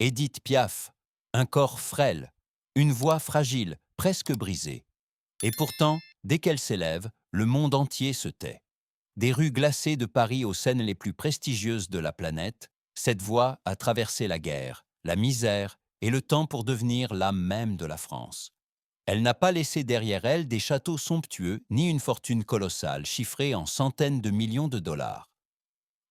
Édith Piaf, un corps frêle, une voix fragile, presque brisée. Et pourtant, dès qu'elle s'élève, le monde entier se tait. Des rues glacées de Paris aux scènes les plus prestigieuses de la planète, cette voix a traversé la guerre, la misère et le temps pour devenir l'âme même de la France. Elle n'a pas laissé derrière elle des châteaux somptueux ni une fortune colossale chiffrée en centaines de millions de dollars.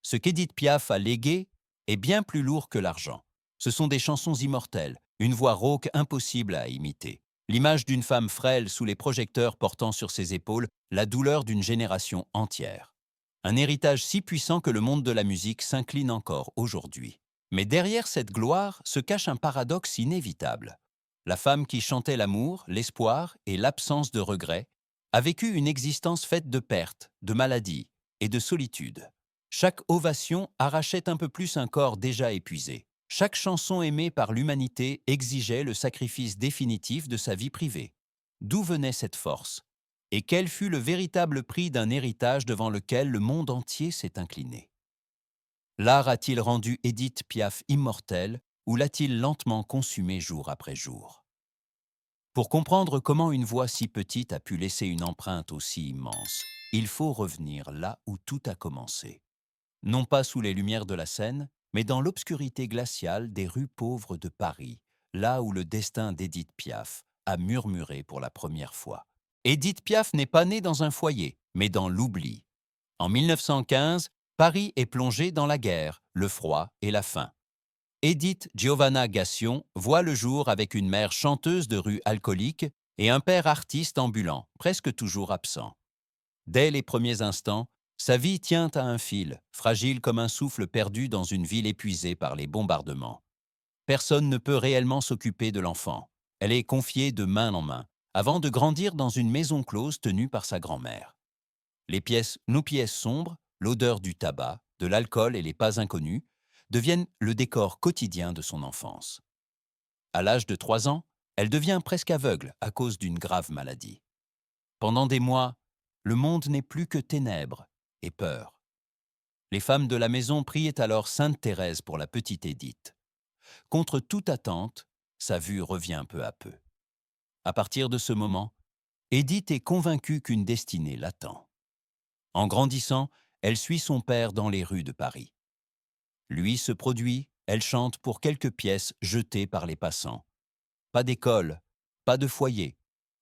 Ce qu'Édith Piaf a légué est bien plus lourd que l'argent. Ce sont des chansons immortelles, une voix rauque impossible à imiter. L'image d'une femme frêle sous les projecteurs portant sur ses épaules la douleur d'une génération entière. Un héritage si puissant que le monde de la musique s'incline encore aujourd'hui. Mais derrière cette gloire se cache un paradoxe inévitable. La femme qui chantait l'amour, l'espoir et l'absence de regret a vécu une existence faite de pertes, de maladies et de solitude. Chaque ovation arrachait un peu plus un corps déjà épuisé. Chaque chanson aimée par l'humanité exigeait le sacrifice définitif de sa vie privée. D'où venait cette force? Et quel fut le véritable prix d'un héritage devant lequel le monde entier s'est incliné? L'art a-t-il rendu Édith Piaf immortelle ou l'a-t-il lentement consumée jour après jour? Pour comprendre comment une voix si petite a pu laisser une empreinte aussi immense, il faut revenir là où tout a commencé. Non pas sous les lumières de la Seine, mais dans l'obscurité glaciale des rues pauvres de Paris, là où le destin d'Édith Piaf a murmuré pour la première fois. Édith Piaf n'est pas née dans un foyer, mais dans l'oubli. En 1915, Paris est plongé dans la guerre, le froid et la faim. Édith Giovanna Gassion voit le jour avec une mère chanteuse de rue alcoolique et un père artiste ambulant, presque toujours absent. Dès les premiers instants, sa vie tient à un fil, fragile comme un souffle perdu dans une ville épuisée par les bombardements. Personne ne peut réellement s'occuper de l'enfant. Elle est confiée de main en main, avant de grandir dans une maison close tenue par sa grand-mère. Nos pièces sombres, l'odeur du tabac, de l'alcool et les pas inconnus, deviennent le décor quotidien de son enfance. À l'âge de 3 ans, elle devient presque aveugle à cause d'une grave maladie. Pendant des mois, le monde n'est plus que ténèbres et peur. Les femmes de la maison priaient alors Sainte Thérèse pour la petite Édith. Contre toute attente, sa vue revient peu à peu. À partir de ce moment, Édith est convaincue qu'une destinée l'attend. En grandissant, elle suit son père dans les rues de Paris. Lui se produit, elle chante pour quelques pièces jetées par les passants. Pas d'école, pas de foyer,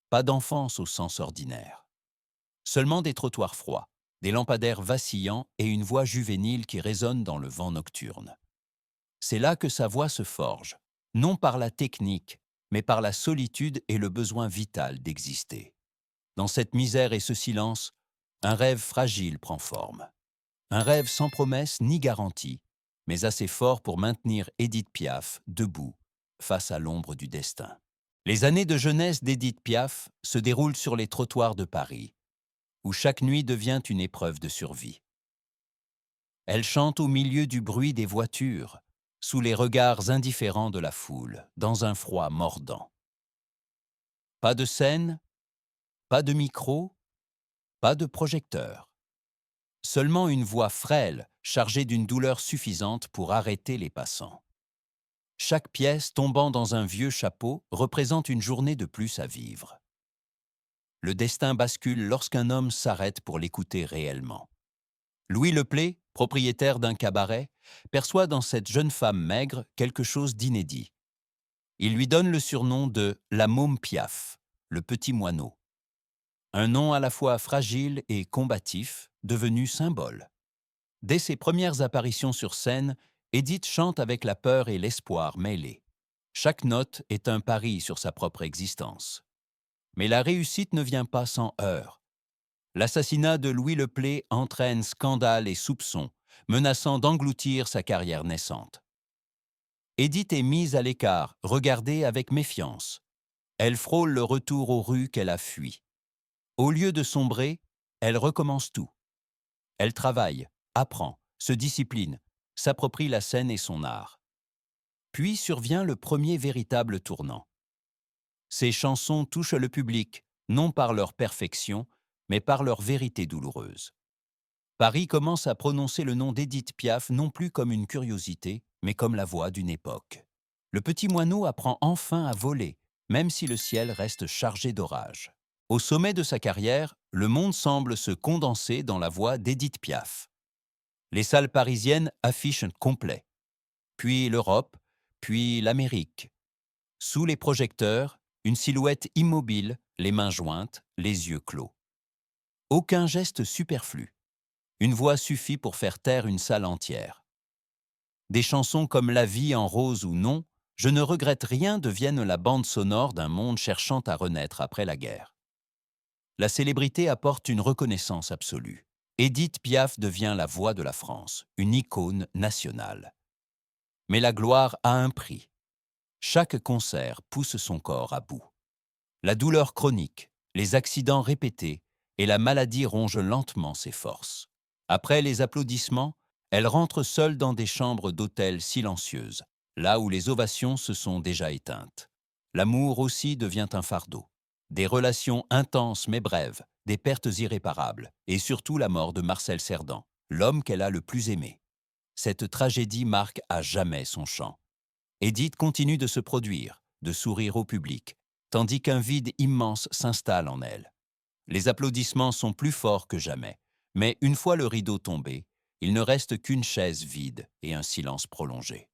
pas d'enfance au sens ordinaire. Seulement des trottoirs froids, des lampadaires vacillants et une voix juvénile qui résonne dans le vent nocturne. C'est là que sa voix se forge, non par la technique, mais par la solitude et le besoin vital d'exister. Dans cette misère et ce silence, un rêve fragile prend forme. Un rêve sans promesse ni garantie, mais assez fort pour maintenir Édith Piaf debout face à l'ombre du destin. Les années de jeunesse d'Édith Piaf se déroulent sur les trottoirs de Paris, où chaque nuit devient une épreuve de survie. Elle chante au milieu du bruit des voitures, sous les regards indifférents de la foule, dans un froid mordant. Pas de scène, pas de micro, pas de projecteur. Seulement une voix frêle, chargée d'une douleur suffisante pour arrêter les passants. Chaque pièce tombant dans un vieux chapeau représente une journée de plus à vivre. Le destin bascule lorsqu'un homme s'arrête pour l'écouter réellement. Louis Leplé, propriétaire d'un cabaret, perçoit dans cette jeune femme maigre quelque chose d'inédit. Il lui donne le surnom de « la môme Piaf », le petit moineau. Un nom à la fois fragile et combatif, devenu symbole. Dès ses premières apparitions sur scène, Édith chante avec la peur et l'espoir mêlés. Chaque note est un pari sur sa propre existence. Mais la réussite ne vient pas sans heurts. L'assassinat de Louis Leplé entraîne scandale et soupçons, menaçant d'engloutir sa carrière naissante. Édith est mise à l'écart, regardée avec méfiance. Elle frôle le retour aux rues qu'elle a fui. Au lieu de sombrer, elle recommence tout. Elle travaille, apprend, se discipline, s'approprie la scène et son art. Puis survient le premier véritable tournant. Ses chansons touchent le public, non par leur perfection, mais par leur vérité douloureuse. Paris commence à prononcer le nom d'Édith Piaf non plus comme une curiosité, mais comme la voix d'une époque. Le petit moineau apprend enfin à voler, même si le ciel reste chargé d'orages. Au sommet de sa carrière, le monde semble se condenser dans la voix d'Édith Piaf. Les salles parisiennes affichent complet. Puis l'Europe, puis l'Amérique. Sous les projecteurs, une silhouette immobile, les mains jointes, les yeux clos. Aucun geste superflu. Une voix suffit pour faire taire une salle entière. Des chansons comme La vie en rose ou Non, Je ne regrette rien deviennent la bande sonore d'un monde cherchant à renaître après la guerre. La célébrité apporte une reconnaissance absolue. Édith Piaf devient la voix de la France, une icône nationale. Mais la gloire a un prix. Chaque concert pousse son corps à bout. La douleur chronique, les accidents répétés et la maladie rongent lentement ses forces. Après les applaudissements, elle rentre seule dans des chambres d'hôtel silencieuses, là où les ovations se sont déjà éteintes. L'amour aussi devient un fardeau. Des relations intenses mais brèves, des pertes irréparables, et surtout la mort de Marcel Cerdan, l'homme qu'elle a le plus aimé. Cette tragédie marque à jamais son chant. Édith continue de se produire, de sourire au public, tandis qu'un vide immense s'installe en elle. Les applaudissements sont plus forts que jamais, mais une fois le rideau tombé, il ne reste qu'une chaise vide et un silence prolongé.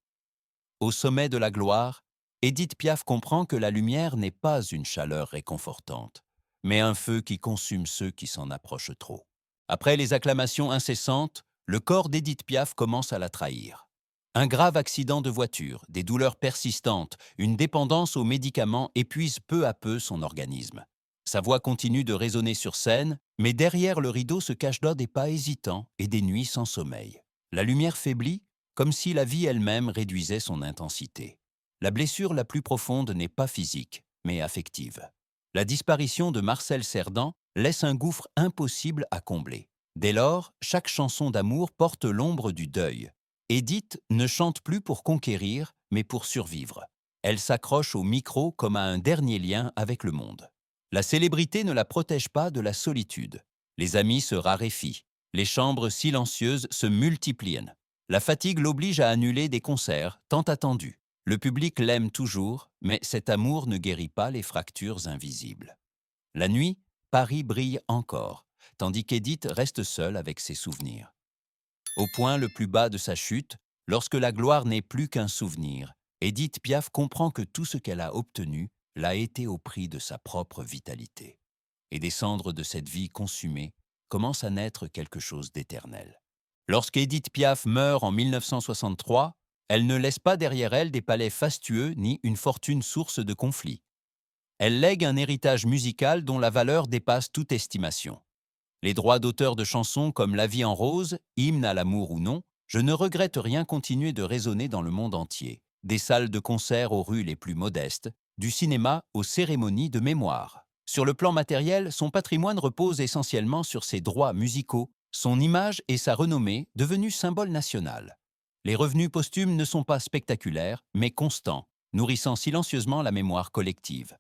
Au sommet de la gloire, Édith Piaf comprend que la lumière n'est pas une chaleur réconfortante, mais un feu qui consume ceux qui s'en approchent trop. Après les acclamations incessantes, le corps d'Édith Piaf commence à la trahir. Un grave accident de voiture, des douleurs persistantes, une dépendance aux médicaments épuisent peu à peu son organisme. Sa voix continue de résonner sur scène, mais derrière le rideau se cachent des pas hésitants et des nuits sans sommeil. La lumière faiblit, comme si la vie elle-même réduisait son intensité. La blessure la plus profonde n'est pas physique, mais affective. La disparition de Marcel Cerdan laisse un gouffre impossible à combler. Dès lors, chaque chanson d'amour porte l'ombre du deuil. Édith ne chante plus pour conquérir, mais pour survivre. Elle s'accroche au micro comme à un dernier lien avec le monde. La célébrité ne la protège pas de la solitude. Les amis se raréfient. Les chambres silencieuses se multiplient. La fatigue l'oblige à annuler des concerts tant attendus. Le public l'aime toujours, mais cet amour ne guérit pas les fractures invisibles. La nuit, Paris brille encore, tandis qu'Édith reste seule avec ses souvenirs. Au point le plus bas de sa chute, lorsque la gloire n'est plus qu'un souvenir, Édith Piaf comprend que tout ce qu'elle a obtenu l'a été au prix de sa propre vitalité. Et des cendres de cette vie consumée commence à naître quelque chose d'éternel. Lorsqu'Édith Piaf meurt en 1963, elle ne laisse pas derrière elle des palais fastueux ni une fortune source de conflits. Elle lègue un héritage musical dont la valeur dépasse toute estimation. Les droits d'auteur de chansons comme La vie en rose, Hymne à l'amour ou non, Je ne regrette rien continuent de résonner dans le monde entier, des salles de concert aux rues les plus modestes, du cinéma aux cérémonies de mémoire. Sur le plan matériel, son patrimoine repose essentiellement sur ses droits musicaux, son image et sa renommée devenus symbole national. Les revenus posthumes ne sont pas spectaculaires, mais constants, nourrissant silencieusement la mémoire collective.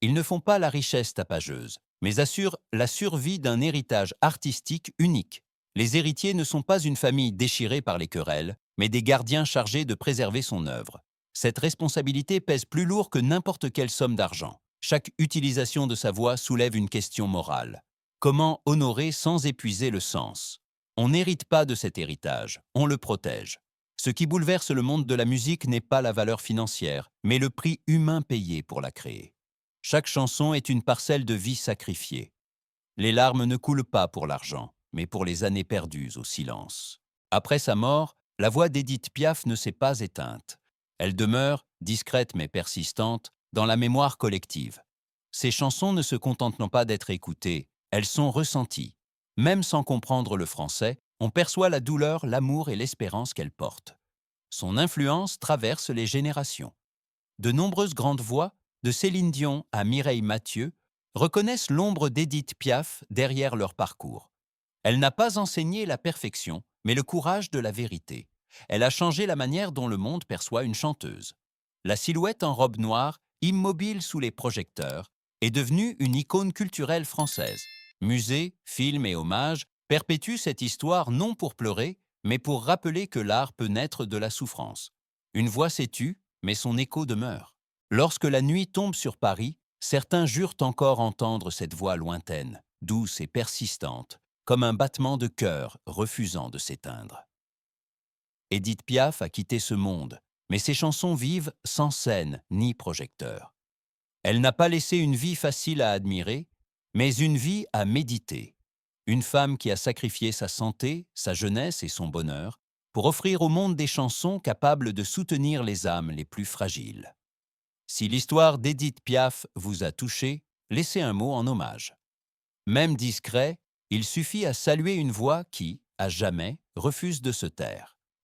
Ils ne font pas la richesse tapageuse, mais assurent la survie d'un héritage artistique unique. Les héritiers ne sont pas une famille déchirée par les querelles, mais des gardiens chargés de préserver son œuvre. Cette responsabilité pèse plus lourd que n'importe quelle somme d'argent. Chaque utilisation de sa voix soulève une question morale. Comment honorer sans épuiser le sens? On n'hérite pas de cet héritage, on le protège. Ce qui bouleverse le monde de la musique n'est pas la valeur financière, mais le prix humain payé pour la créer. Chaque chanson est une parcelle de vie sacrifiée. Les larmes ne coulent pas pour l'argent, mais pour les années perdues au silence. Après sa mort, la voix d'Édith Piaf ne s'est pas éteinte. Elle demeure, discrète mais persistante, dans la mémoire collective. Ses chansons ne se contentent pas d'être écoutées, elles sont ressenties. Même sans comprendre le français, on perçoit la douleur, l'amour et l'espérance qu'elle porte. Son influence traverse les générations. De nombreuses grandes voix, de Céline Dion à Mireille Mathieu, reconnaissent l'ombre d'Édith Piaf derrière leur parcours. Elle n'a pas enseigné la perfection, mais le courage de la vérité. Elle a changé la manière dont le monde perçoit une chanteuse. La silhouette en robe noire, immobile sous les projecteurs, est devenue une icône culturelle française. Musées, films et hommages perpétuent cette histoire non pour pleurer, mais pour rappeler que l'art peut naître de la souffrance. Une voix s'est tue, mais son écho demeure. Lorsque la nuit tombe sur Paris, certains jurent encore entendre cette voix lointaine, douce et persistante, comme un battement de cœur refusant de s'éteindre. Édith Piaf a quitté ce monde, mais ses chansons vivent sans scène ni projecteur. Elle n'a pas laissé une vie facile à admirer, mais une vie à méditer. Une femme qui a sacrifié sa santé, sa jeunesse et son bonheur pour offrir au monde des chansons capables de soutenir les âmes les plus fragiles. Si l'histoire d'Édith Piaf vous a touché, laissez un mot en hommage. Même discret, il suffit à saluer une voix qui, à jamais, refuse de se taire.